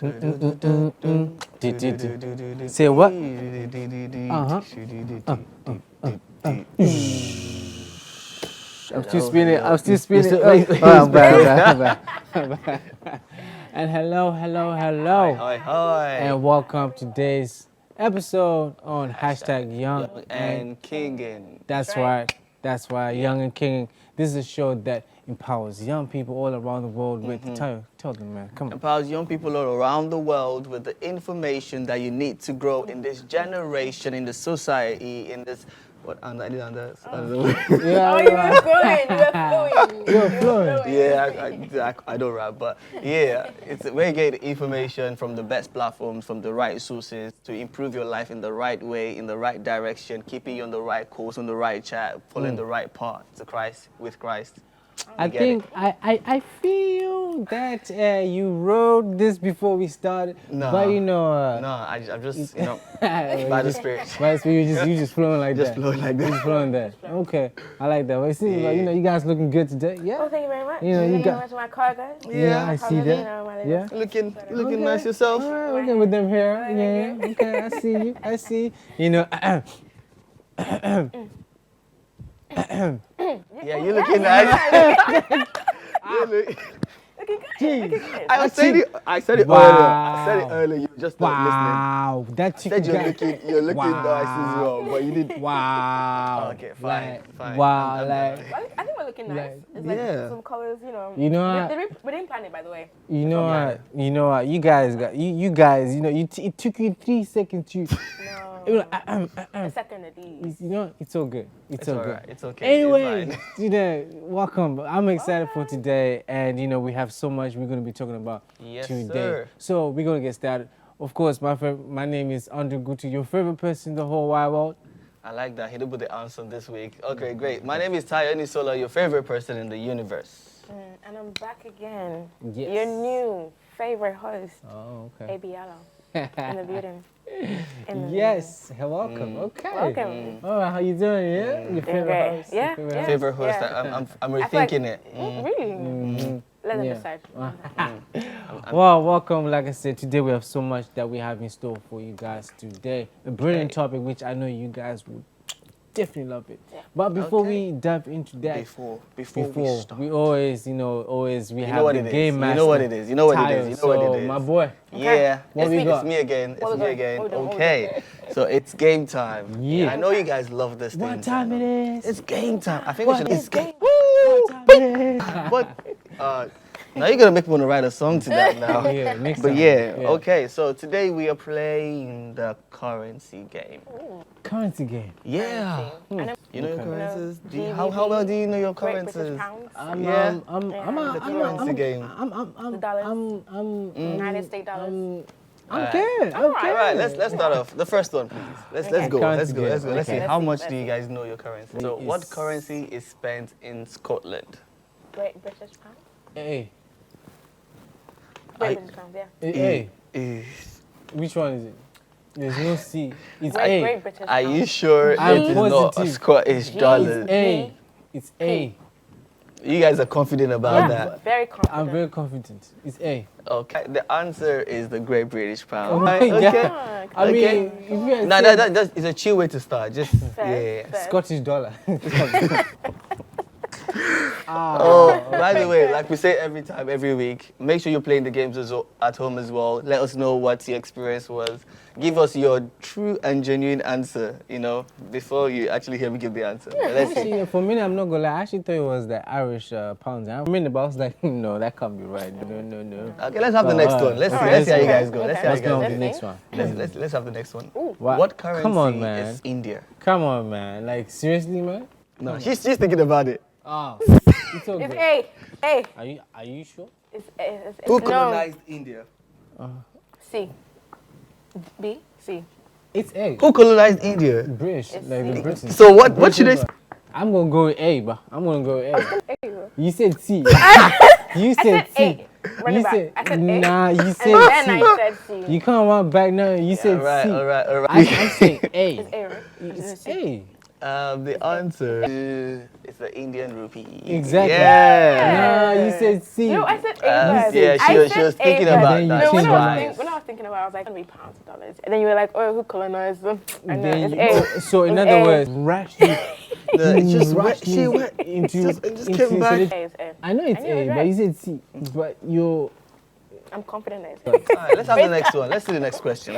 Say what? I'm still spinning. I'm still spinning. I'm back. And hello. Hi. And welcome to today's episode on hashtag Young and Kinging. That's right. That's why Young and King. This is a show that empowers young people all around the world with tell them, man, come on. Empowers young people all around the world with the information that you need to grow in this generation, in the society, in this. What? I don't know. You're fluent. Yeah, I don't rap, but yeah, it's where you get information from the best platforms, from the right sources to improve your life in the right way, in the right direction, keeping you on the right course, on the right track, following the right path to Christ, with Christ. I think I feel that you wrote this before we started, but you know. I'm just by the Spirit. By the Spirit, you just flowing like Just that. flowing like that. Just flowing that. Okay, I like that. But it seems like you guys looking good today. Yeah. Oh, thank you very much. You know, you got my car, guys. Yeah, I see that. Yeah. Looking nice yourself. All right, okay, with them hair. Yeah. Okay, I see you. I see. You know. Yeah, you're looking nice. Looking good. I said it earlier. I said it earlier. You just not Wow, that listening. chicken. You're looking nice as well, but you did. Wow. Okay, fine. Wow, I think we're looking nice. It's like some colors, you know. You know what? We didn't plan it, by the way. You know what? You guys got you guys. You know, it took you 3 seconds to. No. A second at least. You know, it's all good. It's all good. Right. It's okay. Anyway, welcome. I'm excited for today, and we have so much we're going to be talking about today. Sir. So we're going to get started. Of course, my name is Andrew Gutu, your favorite person in the whole wide world. I like that. He did put the answer this week. Okay, great. My name is Tayo Enisola, your favorite person in the universe. And I'm back again. Yes. Your new favorite host, Oh, okay. A.B. Yallo, in the building. Yes, welcome. Okay. Welcome. All right, how you doing? Yeah, your favorite great. host. Yeah, Your yeah. Favorite host. Yeah. I'm rethinking it. Really? Let them Yeah. decide. Well, welcome. Like I said, today we have so much that we have in store for you guys today. A brilliant topic, which I know you guys would definitely love it. Yeah. But before we dive into that, Before we start. we always, we have what the it is. game master. You know what it is. You know what it Tayo. is. You know what So, it is. my boy. Yeah, What we got? It's me again. What we got? Okay, so it's game time. Yeah. I know you guys love this thing. What time it is? It's game time. I think we should. It's game. What time it is? But now you're gonna make me want to write a song to that now. Yeah, next But time. yeah, okay. So today we are playing the currency game. Currency game. Yeah. And You know your currencies? GBP, How well do you know your Great British currencies? pounds. The currency game. The dollars. United States dollars. I'm good. All right, let's start off. The first one, please. Let's go. Let's go. Let's Okay. see. Let's How see, much let's do you see. guys know your currency? So, what currency is spent in Scotland? Great British pounds. Hey, Great British pounds, yeah. hey. Is Which one is it? There's no C. It's Great A. British Are pounds. you sure I'm it is not a positive. Scottish dollar? It's A. It's A. You guys are confident about Yeah, that? very confident. I'm very confident. It's A. Okay. The answer is the Great British Pound. Oh my okay. God. I mean, Okay. if you had No, said that is a chill way to start. Just Fair. Scottish dollar. Oh, by the way, like we say every time, every week, make sure you're playing the games at home as well. Let us know what your experience was. Give us your true and genuine answer, before you actually hear me give the answer. Let's see. Actually, for me, I'm not gonna lie. I actually thought it was the Irish pounds. I mean, but I was like, no, that can't be right. No. Okay, let's have the next one. Let's see. Okay, Let's see how you okay. guys go. Let's see how Let's you go on guys to go. the next one. Let's have the next one. What? What currency Come on, man. is India? Come on, man. Like, seriously, man? No, she's thinking about it. Oh, it's okay. It's A. Are you sure? It's A. Who No. colonized India? C. B. C. It's A. Who colonized India? British, It's like the C. British. So what should I say? I'm gonna go with A, but I'm gonna go with A. A. You said C. You said C. A. Run You it back. said I said A. nah. You And said then I C. said C. You can't run back now. You said All right, C. all right. I'm saying A. It's A, right? It's A. The answer is the Indian rupee. Exactly. Yeah. No, you said C. No, I said A first. Yeah, I she was said thinking A about first. that. No, when She's I right. was thinking about it, I was like, it's going to be pounds or dollars. And then you were like, oh, who colonized them? I know, Then it's A. so in It's other A. words, rashly. No, it just rushed she me went into it just came back. A is A. I know it's I knew it was A, but right. you said C. But you're. I'm confident that it's All right, let's have the next one. Let's do the next question.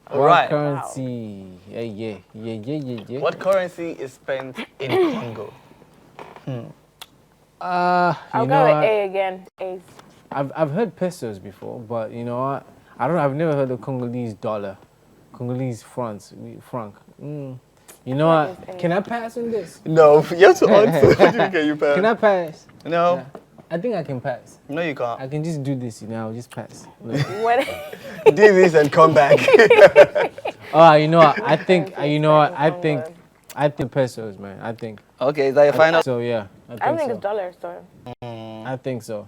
All What right. currency? Yeah. What currency is spent in Congo? I'll you go know with what? A again. A's. I've heard pesos before, but you know what? I've never heard of Congolese dollar, Congolese franc. You know like what? it's A. Can I pass on this? No, you have to answer. Can you pass? Can I pass? No, Yeah. I think I can pass. no, you can't. I can just do this, I'll just pass. Look. What? Do this and come back. Oh, you know what? I think Congo. I think pesos, man. I think. Okay, is that your final? So yeah, I don't think so. it's dollars, though. I think so.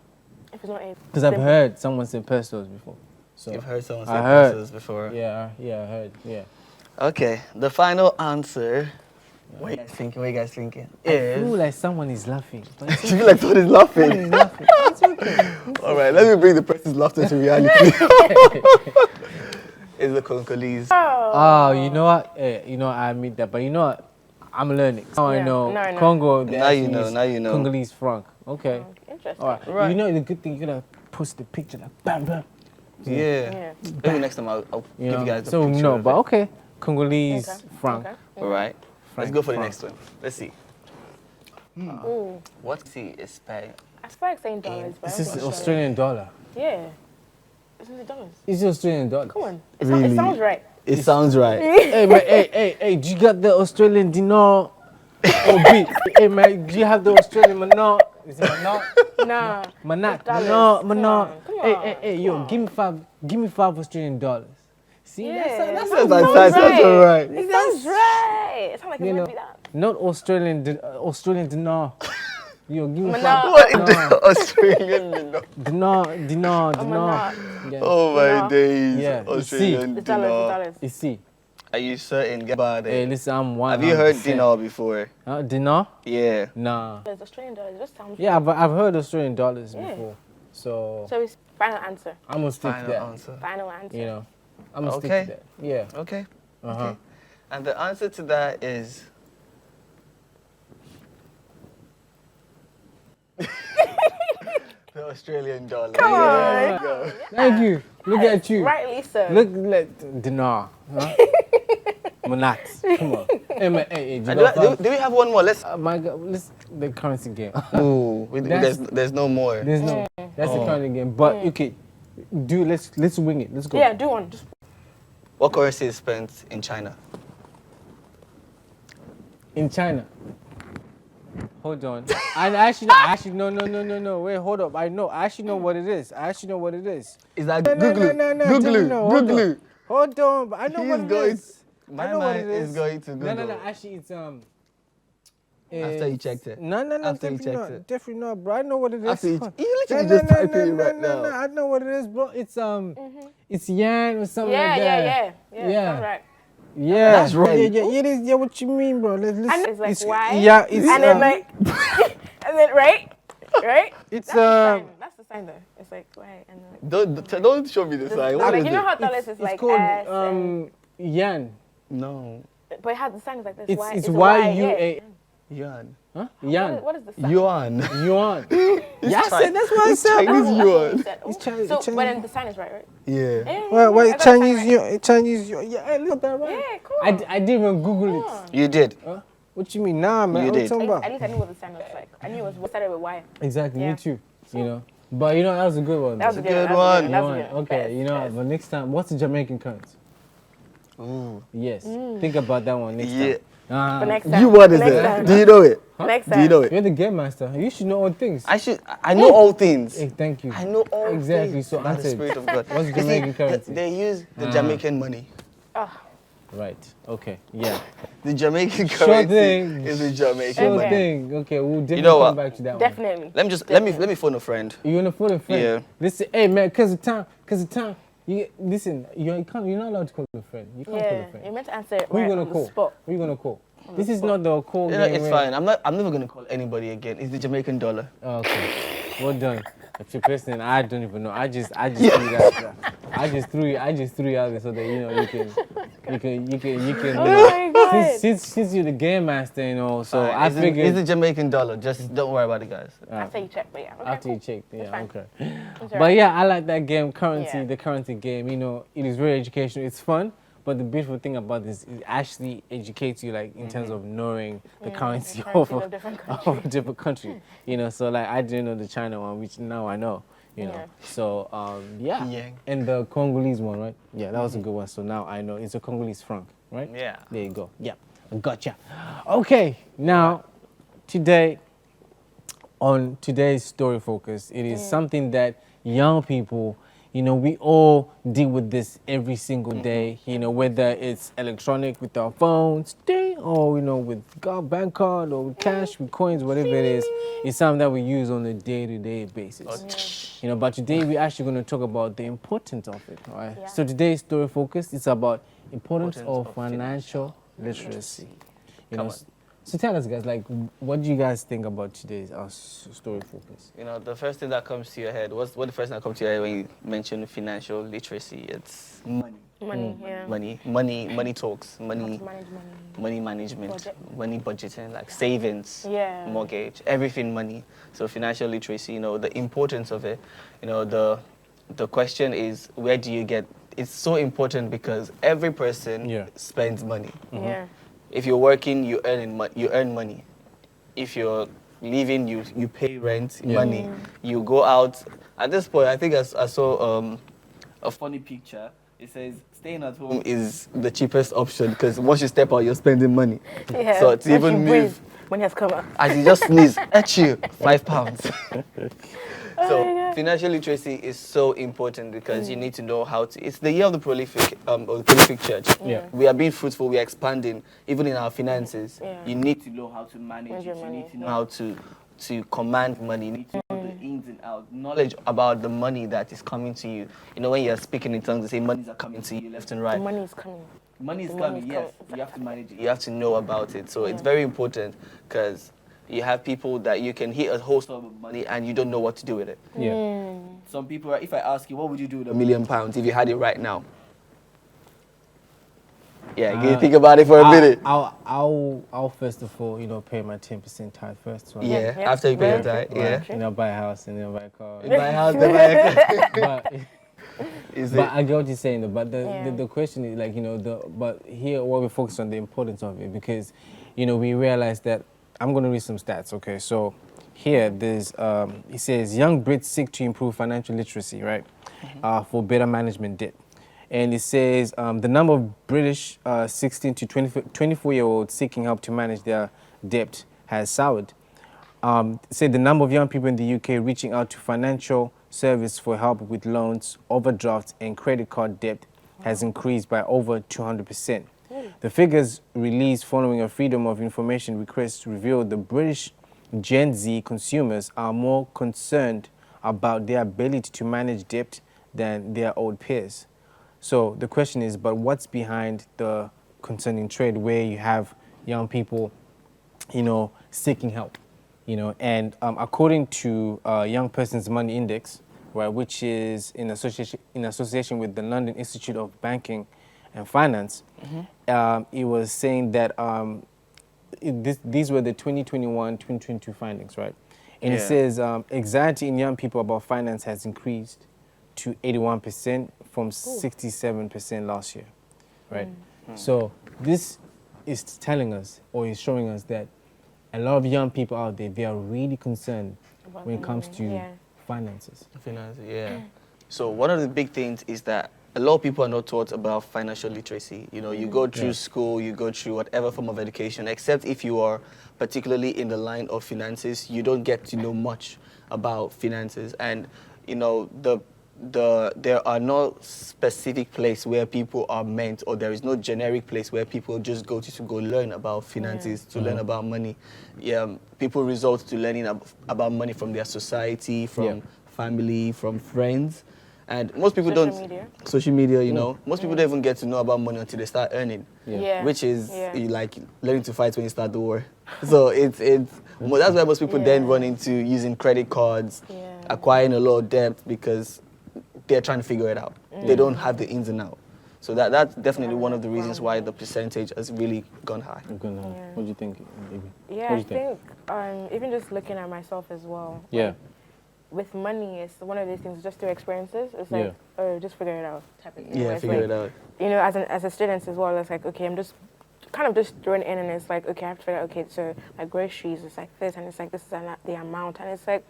If it's not A. Because I've heard someone say pesos before. So You've heard someone say I heard. pesos before. yeah, I heard. Yeah. Okay, the final answer. What are you guys thinking? I feel Is like someone is laughing. But it's you feel like someone is laughing. Someone is laughing. It's okay. All right, let me bring the person's laughter to reality. It's the Congolese. Oh, you know what? I admit that, but you know what? I'm learning. Now I Yeah. know No. Congo. they Now you actually know, use now you know. Congolese franc. Okay. Interesting. All right. Right. You know the good thing, you're gonna post the picture like bam bam. Yeah. Yeah. Maybe next time I'll You give know. you guys a So picture no, of but it. okay. Congolese Okay. franc. Okay. All right. Let's Franc, go for the franc. next one. Let's see. Ooh. What C is spent? I feel like saying dollars, but I This don't is think it's Australian dollar. Yeah. Isn't it dollars? It's Australian dollar. Come on. Really? It sounds right. It sounds right. Hey man, hey, do you got the Australian dinar? Oh, B. Hey man, do you have the Australian manar? Is it manar? Nah. Manar. It's dollars. Manar, Come manar. on, come Hey, on, yo, come give me five Australian dollars. See, Yeah. that's That what sounds right. It sounds right. It sounds like You it know, might be that. not Australian dinar. Yo, give me Manar. five. What in the Australian? Dinar. manar. Yeah. Oh my Dinar. days. Yeah, you Australian It's dollars. It's dinar. dollars. You see, Are you certain? Get about hey, it. listen, I'm one. Have you heard dinar before? Dinar? Yeah. Nah. It's Australian dollars. It just sounds Yeah, but I've heard Australian dollars Yeah. before. So So it's final answer. I'm gonna stick to Final that. answer. Final answer. You know, I'm gonna Okay. stick to that. Yeah. Okay. Uh-huh. Okay. And the answer to that is the Australian dollar. Come on. There you go. Thank you. Look at you. Rightly so. Look like dinar. Huh? Monats. Come on. Hey man, hey, you And got do, five? do we have one more? Let's. My God, let's the currency game. Ooh, there's no more. There's no. That's the currency game. But okay, let's wing it. Let's go. Yeah, do one. Just What currency is spent in China? In China. Hold on. Actually, no. Wait, hold up. I actually know what it is. Is that No, Google? no, Google it. no, hold Google on. it. Hold on, but I know He's what it going- is. My I know what it man is going to No, Google. actually, it's After you checked it. No, After you definitely checked not. it. Definitely not, bro. I know what it is. After you Come on. literally just type it right No, now. I know what it is, bro. It's yen or something yeah, like that. yeah. Sounds right. Yeah, That's right. Yeah, it is. Yeah, what you mean, bro? Let's. And it's like why? Yeah, it's. And then like, and then right. It's That's the sign. That's the sign though. It's like why and then. Don't show me the sign. What Like is you know it? how dollars is it's like called S and, yen. No. but it has the sign is like this. It's Y. it's a Y U yeah. A. Yuan. Huh? Yan. What is the sign? Yuan. Yuan. Yeah, I Chi- said that's what I it's said. Chinese That's yuan. what you said. It's Oh. Chinese- So, Chinese. but then the sign is right? Yeah. Yeah, Wait, I got the sign right. Chinese. Yeah, hey, look that right. Yeah, cool. I didn't even Google Come on. it. You did. Huh? What you mean? Nah, man. You What you did. talking At about? least I knew what the sign looks like. I knew it was started with Y. Exactly. Yeah. Me too. You know. But you know that was a good one. That was a though. good good one. one. That was a Yuan. good one. Okay. Best, You know. best. But next time, what's the Jamaican currency? Ooh. Yes. Think about that one next Yeah. time. But next time. You what is next it? Time. Do you know it? Next time. Do you know it? You're the game master. You should know all things. I know all things. Hey, thank you. I know all Exactly, things. so By the answer it. Spirit of God. What's You see, Jamaican currency? They use the Jamaican money. Right. Okay. Yeah. The Jamaican Sure currency thing. is the Jamaican Sure money. thing. Okay. We'll definitely know come what? back to that one. Definitely. Let me phone a friend. You on the phone, friend? Yeah. Listen, hey man, cause of time. Listen, you're not allowed to call a friend. You can't call a Yeah, friend. you're meant to answer it Who you right gonna on call? the spot. Who you gonna call? This is not the call game. It's fine. I'm never gonna call anybody again. It's the Jamaican dollar. Okay, well done. If you're listening, I don't even know. I just threw that. I just threw it out there so that you can. Oh my God. Since you're the game master, so Fine. I figured It's the Jamaican dollar. Just don't worry about it, guys. After you check, but yeah. Okay, after you cool. check, yeah, fine. okay. It's But alright. yeah, I like that game, currency, Yeah. the currency game. It is very educational. It's fun, but the beautiful thing about this, it actually educates you, like in terms of knowing the currency currencies of of different of a different country. So like I didn't know the China one, which now I know. Yeah. So yeah, Yeah. and the Congolese one, right? Yeah, that was a good one. So now I know it's a Congolese franc, right? Yeah. There you go. Yeah, gotcha. Okay, now today on today's story focus, it is something that young people, we all deal with this every single day, whether it's electronic with our phones, or, with bank card or with cash, with coins, whatever it is, it's something that we use on a day-to-day basis. But today we're actually going to talk about the importance of it, all right? Yeah. So today's story focus is about importance Importance of of financial literacy. Come on. So tell us, guys, like, what do you guys think about today's story focus? The first thing that comes to your head, what the first thing that comes to your head when you mention financial literacy? It's money. Money, yeah. Money talks, How money to manage money. money management, Budget. money budgeting, like savings, Yeah. mortgage, everything money. So financial literacy, the importance of it, the question is, where do you get? It's so important because every person spends money. Yeah. If you're working, you earn money. If you're living, you pay rent, money. You go out. At this point, I think I saw a funny picture. It says staying at home is the cheapest option because once you step out, you're spending money. Yeah. So to Once even you breathe, move, when he has come out. as you just sneeze, at you, £5. Oh my So God. financial literacy is so important because you need to know how to. It's the year of the prolific church. Yeah. We are being fruitful. We are expanding, even in our finances. Yeah. You need to know how to manage Manage it. your You money, need to know how to command money. You need to know the ins and outs. Knowledge about the money that is coming to you. When you're speaking in tongues, they say monies are coming to you left and right. The money is coming. Money is the money coming, is yes. coming. You have to manage it. You have to know about it. So it's very important because you have people that you can hit a whole sum of money and you don't know what to do with it. Yeah. Some people, if I ask you, what would you do with £1 million if you had it right now? Yeah, can you think about it for a minute? I'll first of all, pay my 10% tithe first. So Yeah, Yeah. after you pay your Very tithe, true. yeah. Very buy a house and then buy a car. Buy a house, then buy a car. but Is but it? I get what you're saying, though. But Yeah. the question is like, but here what we focus on the importance of it because, we realize that I'm going to read some stats. Okay, so here there's it says young Brits seek to improve financial literacy, right, for better management debt. And it says the number of British 16 to 24-year-olds seeking help to manage their debt has soured. Say the number of young people in the UK reaching out to financial service for help with loans, overdrafts, and credit card debt has increased by over 200%. The figures released following a Freedom of Information request reveal the British Gen Z consumers are more concerned about their ability to manage debt than their old peers. So the question is, but what's behind the concerning trend where you have young people, seeking help, and according to Young Person's Money Index, right, which is in association with the London Institute of Banking and Finance, it was saying that these were the 2021-2022 findings, right? And it says anxiety in young people about finance has increased to 81% from 67% last year, right? So this is telling us, or is showing us that a lot of young people out there, they are really concerned About when it the comes money, to yeah. finances. Finance, yeah. So one of the big things is that a lot of people are not taught about financial literacy. You go through school, you go through whatever form of education, except if you are particularly in the line of finances, you don't get to know much about finances. And there are no specific place where people are meant, or there is no generic place where people just go to go learn about finances, to learn about money. People resort to learning about money from their society, from family, from friends. And most people Social don't. media. Social media, you know. Most people don't even get to know about money until they start earning. Yeah. Which is Yeah. like learning to fight when you start the war. So it's that's why most people then Yeah. run into using credit cards, Yeah. acquiring a lot of debt because they're trying to figure it out. They don't have the ins and outs. So that's definitely one of the reasons why the percentage has really gone high. What do you think, baby? Yeah, I think even just looking at myself as well. Yeah. Like, with money, it's one of these things. Just through experiences, it's like, oh, just figure it out type of thing. Yeah, It's figure like, it out. You know, as a student as well, it's like, okay, I'm just kind of just thrown in, and it's like, okay, I have to figure out, okay, so like groceries, it's like this, and it's like this is the amount, and it's like,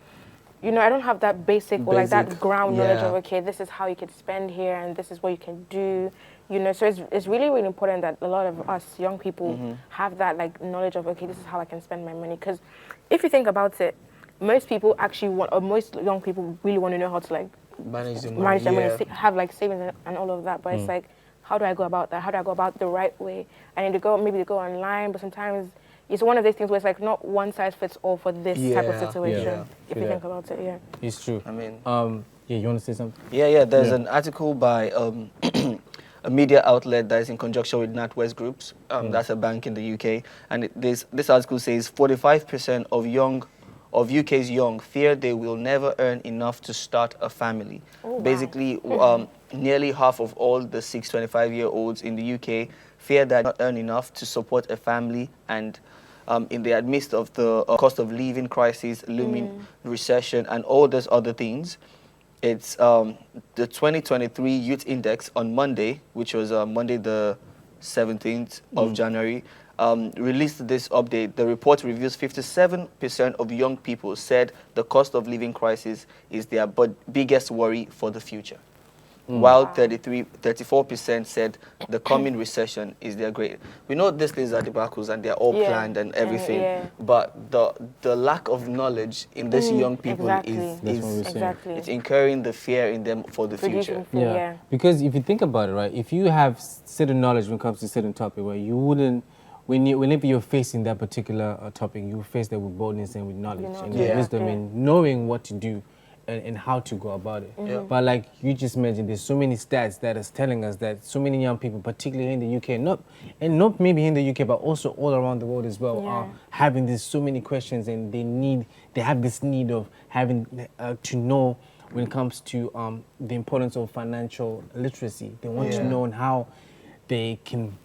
you know, I don't have that basic or like that ground knowledge of, okay, this is how you can spend here, and this is what you can do, you know. So it's really, really important that a lot of us young people have that like knowledge of, okay, this is how I can spend my money. Because if you think about it, most people actually want, or most young people really want to know how to like Manage their money, have like savings and all of that. But it's like, how do I go about that? How do I go about the right way? I need to go, maybe to go online, but sometimes it's one of those things where it's like not one size fits all for this type of situation. If you think about it, It's true. I mean, yeah, you want to say something? Yeah. There's an article by a media outlet that is in conjunction with NatWest Groups. That's a bank in the UK, and this article says 45% of UK's young fear they will never earn enough to start a family. Oh, wow. Basically, nearly half of all the 6 to 25-year-olds in the UK fear that they not earn enough to support a family, and in the midst of the cost of living crisis, looming recession, and all those other things. It's the 2023 Youth Index on Monday, which was Monday the 17th of January, released this update. The report reveals 57% of young people said the cost of living crisis is their biggest worry for the future, while 34% said the coming recession is their great. We know these things are debacles and they're all planned and everything, but the lack of knowledge in these young people is it's incurring the fear in them for the future. Yeah, because if you think about it, right, if you have certain knowledge when it comes to certain topic, where you wouldn't, whenever you're facing that particular topic, you face that with boldness and with knowledge and with wisdom and knowing what to do and how to go about it. But like you just mentioned, there's so many stats that is telling us that so many young people, particularly in the UK, not maybe in the UK, but also all around the world as well, are having this so many questions, and they have this need of having to know when it comes to the importance of financial literacy. They want to know how they can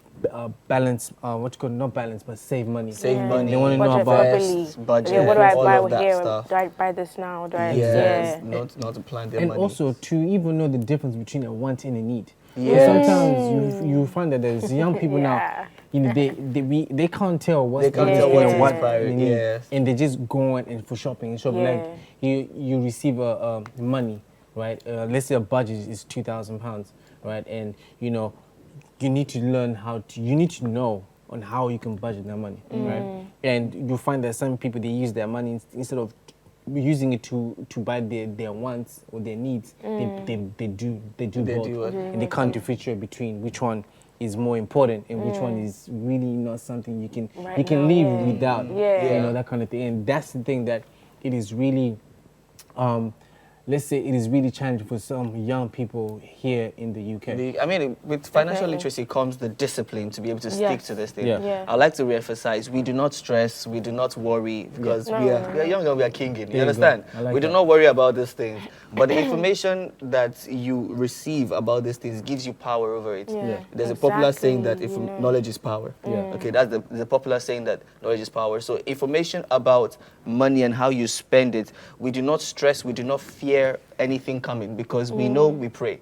balance, not balance, but save money. Save money. They want to know about budget. What do I all buy of that here? stuff. Do I buy this now? Do I? Not to plan their and money. also to even know the difference between a want and a need. Yes. Sometimes you find that there's young people now, you know, they can't tell what's what is need, and they just go on and for shopping and shopping. Like you receive a money, right? Let's say a budget is £2,000, right? And you know, you need to learn you need to know on how you can budget that money, right? And you find that some people, they use their money instead of using it to buy their wants or their needs, they do both, and they can't differentiate between which one is more important and which one is really not something you can live without, you know, that kind of thing. And that's the thing that it is really let's say it is really challenging for some young people here in the UK. I mean, with financial literacy comes the discipline to be able to stick to this thing. I'd like to re-emphasize, we do not stress, we do not worry, because we are young and we are kinging, you understand? We do not worry about these things. But the information that you receive about these things gives you power over it. There's a popular saying that knowledge is power. Okay, that's the popular saying that knowledge is power. So information about money and how you spend it, we do not stress, we do not fear anything coming, because we know we pray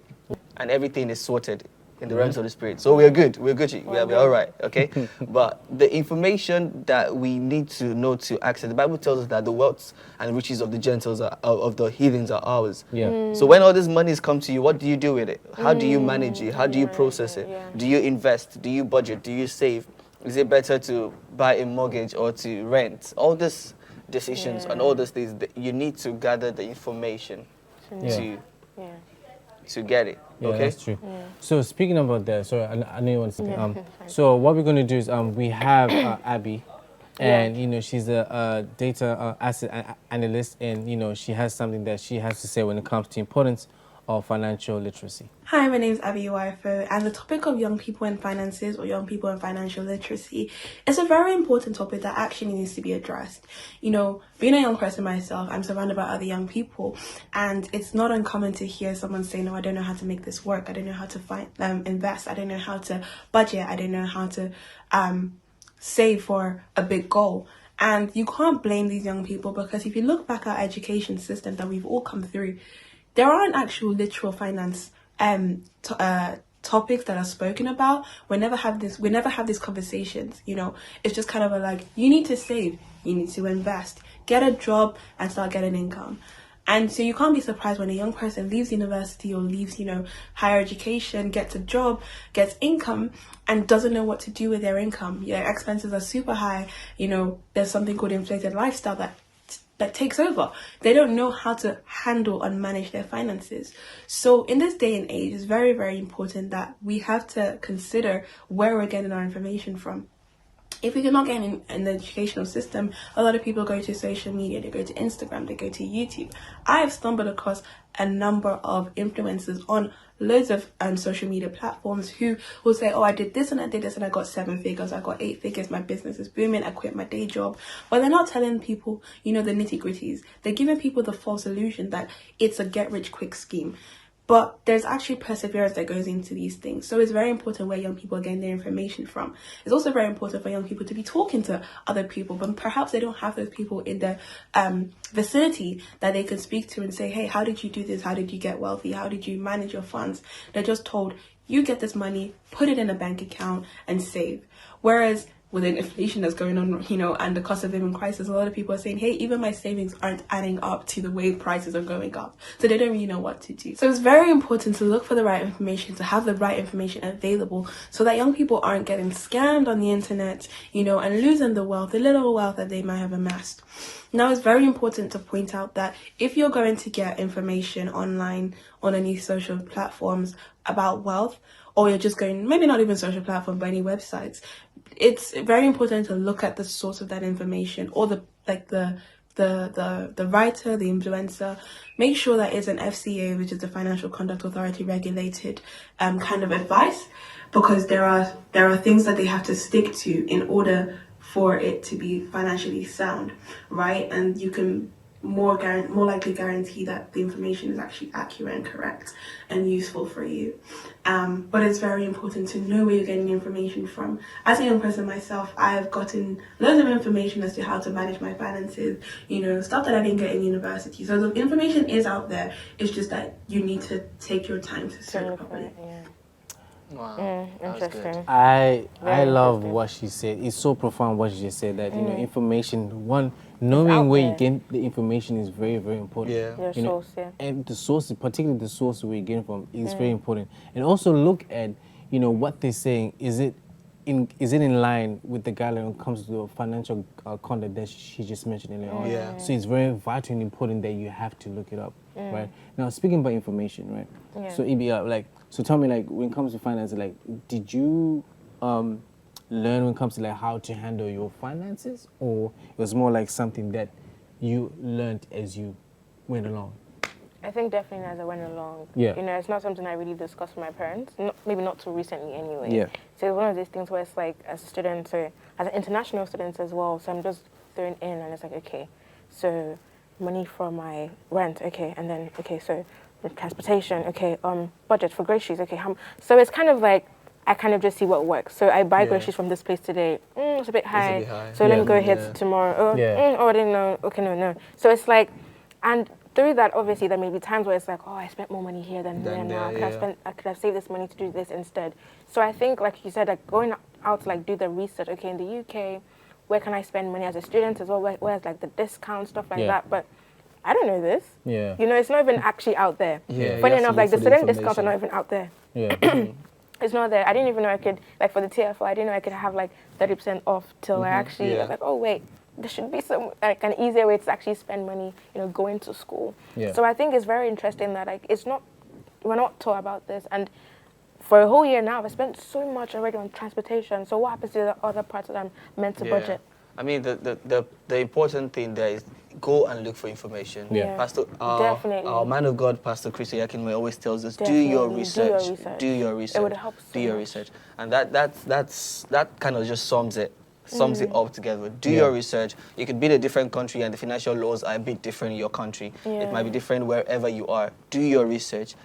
and everything is sorted in the realms of the spirit. So we're good, we're Gucci, we're all right, okay? But the information that we need to know to access, the Bible tells us that the wealth and riches of the Gentiles, of the heathens, are ours. So when all these monies come to you, what do you do with it? How do you manage it? How do you process it? Do you invest? Do you budget? Do you save? Is it better to buy a mortgage or to rent? All these decisions and all those things, you need to gather the information to get it. Okay, that's true. So speaking about that, sorry, I know you want to say. So what we're going to do is we have Abby, and you know, she's a data asset analyst, and you know, she has something that she has to say when it comes to importance of financial literacy. Hi, my name is Abby Wifo, and the topic of young people and finances or young people and financial literacy is a very important topic that actually needs to be addressed. You know, being a young person myself, I'm surrounded by other young people, and it's not uncommon to hear someone say, no, I don't know how to make this work. I don't know how to invest. I don't know how to budget. I don't know how to save for a big goal. And you can't blame these young people, because if you look back at our education system that we've all come through, there aren't actual literal finance topics that are spoken about. We never have these conversations. You know, it's just kind of like, you need to save, you need to invest, get a job and start getting income. And so you can't be surprised when a young person leaves university or leaves, you know, higher education, gets a job, gets income, and doesn't know what to do with their income. Their expenses are super high. You know, there's something called inflated lifestyle that takes over. They don't know how to handle and manage their finances. So in this day and age, it's very, very important that we have to consider where we're getting our information from. If we cannot get in the educational system, a lot of people go to social media, they go to Instagram, they go to YouTube. I have stumbled across a number of influencers on loads of social media platforms who will say, oh, I did this and I did this and I got 7 figures, I got 8 figures, my business is booming, I quit my day job. But they're not telling people, you know, the nitty gritties. They're giving people the false illusion that it's a get rich quick scheme. But there's actually perseverance that goes into these things. So it's very important where young people are getting their information from. It's also very important for young people to be talking to other people, but perhaps they don't have those people in their vicinity that they can speak to and say, hey, how did you do this? How did you get wealthy? How did you manage your funds? They're just told, you get this money, put it in a bank account and save. Whereas with the inflation that's going on, you know, and the cost of living crisis, a lot of people are saying, hey, even my savings aren't adding up to the way prices are going up. So they don't really know what to do. So it's very important to look for the right information, to have the right information available so that young people aren't getting scammed on the internet, you know, and losing the little wealth that they might have amassed. Now, it's very important to point out that if you're going to get information online on any social platforms about wealth, or you're just going, maybe not even social platform, but any websites, it's very important to look at the source of that information, or the writer, the influencer. Make sure that it's an FCA, which is the Financial Conduct Authority regulated kind of advice, because there are things that they have to stick to in order for it to be financially sound, right? And you can more likely guarantee that the information is actually accurate and correct and useful for you. But it's very important to know where you're getting information from. As a young person myself, I've gotten loads of information as to how to manage my finances, you know, stuff that I didn't get in university. So the information is out there. It's just that you need to take your time to search properly. Wow, Interesting. I Very love interesting. what she said. It's so profound what she just said, that, you know, information, knowing where you there. get the information is very, very important. Yeah. Your You know, source, yeah. and the source, particularly the source where you're getting from, is very important. And also look at, you know, what they're saying. Is it in line with the guideline when it comes to the financial conduct that she just mentioned earlier on? Yeah. So it's very vital and important that you have to look it up, right? Now, speaking about information, right? Yeah. So EBR, so tell me, when it comes to finance, did you learn when it comes to how to handle your finances, or it was more like something that you learned as you went along? I think definitely as I went along. Yeah. You know, it's not something I really discussed with my parents. Maybe not too recently anyway. Yeah. So it's one of these things where it's like, as a student, so as an international student as well, so I'm just thrown in and it's like, okay, so money for my rent, okay, and then, okay, so transportation, okay, budget for groceries, okay. So it's kind of like, I kind of just see what works. So I buy groceries from this place today. It's a bit high. So let me go ahead tomorrow. Oh, I didn't know. Okay, no. So it's like, and through that, obviously, there may be times where it's like, oh, I spent more money here than there now. I could have saved this money to do this instead. So I think, like you said, like going out to do the research. Okay, in the UK, where can I spend money as a student as well? Where's like the discount stuff like that? But I don't know this. Yeah. You know, it's not even actually out there. Yeah. Funny enough, like the student discounts are not even out there. Yeah. It's not there. I didn't even know I could, for the TFL, I didn't know I could have 30% off till I actually, I was like, oh wait, there should be some an easier way to actually spend money, going to school. Yeah. So I think it's very interesting that we're not taught about this. And for a whole year now, I've spent so much already on transportation. So what happens to the other parts that I'm meant to budget? I mean, the important thing there is go and look for information. Yeah. Pastor, Definitely. our man of God, Pastor Chris Yakinwe, always tells us, Definitely. do your research. Do your research. It would help so Do your much. research. And that kind of just sums it up together. Do Yeah. your research. You could be in a different country and the financial laws are a bit different in your country. It might be different wherever you are. Do your research.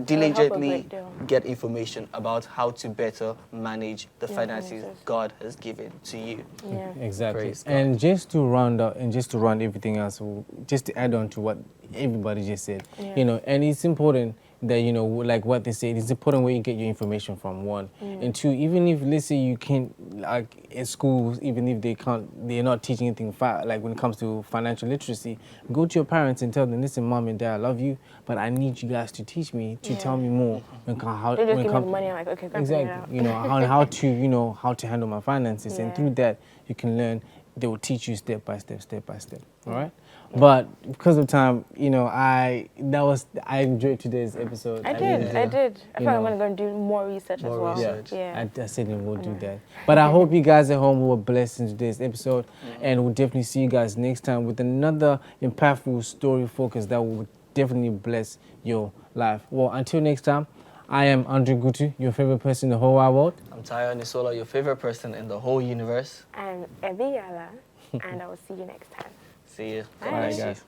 Diligently great deal. get information about how to better manage the Your finances finances. God has given to you. Yeah. Exactly. Praise God. And just to round up and just to round everything else, just to add on to what everybody just said, Yeah. you know, and it's important that, you know, like what they said, it's important where you get your information from, one. And two, even if, let's say you can't, like in schools, even if they're not teaching anything, like when it comes to financial literacy, go to your parents and tell them, listen, mom and dad, I love you, but I need you guys to teach me, to tell me more. How, They just when it give me comes- the money. I'm like, okay, go and figure it out. Exactly. You know, how to, you know, how to handle my finances. And Yeah. through that, you can learn. They will teach you step by step. All right? But because of time, you know, I enjoyed today's episode. I really did. I feel like I'm know. going to go and do more research as More well. research. Yeah. I said we will do that. But I hope you guys at home were blessed in today's episode. And we'll definitely see you guys next time with another impactful story focus that will definitely bless your life. Well, until next time, I am Andre Gutu, your favorite person in the whole wide world. I'm Tayo Nisola, your favorite person in the whole universe. I'm Ebiala, and I will see you next time. See you. Bye. All right, guys.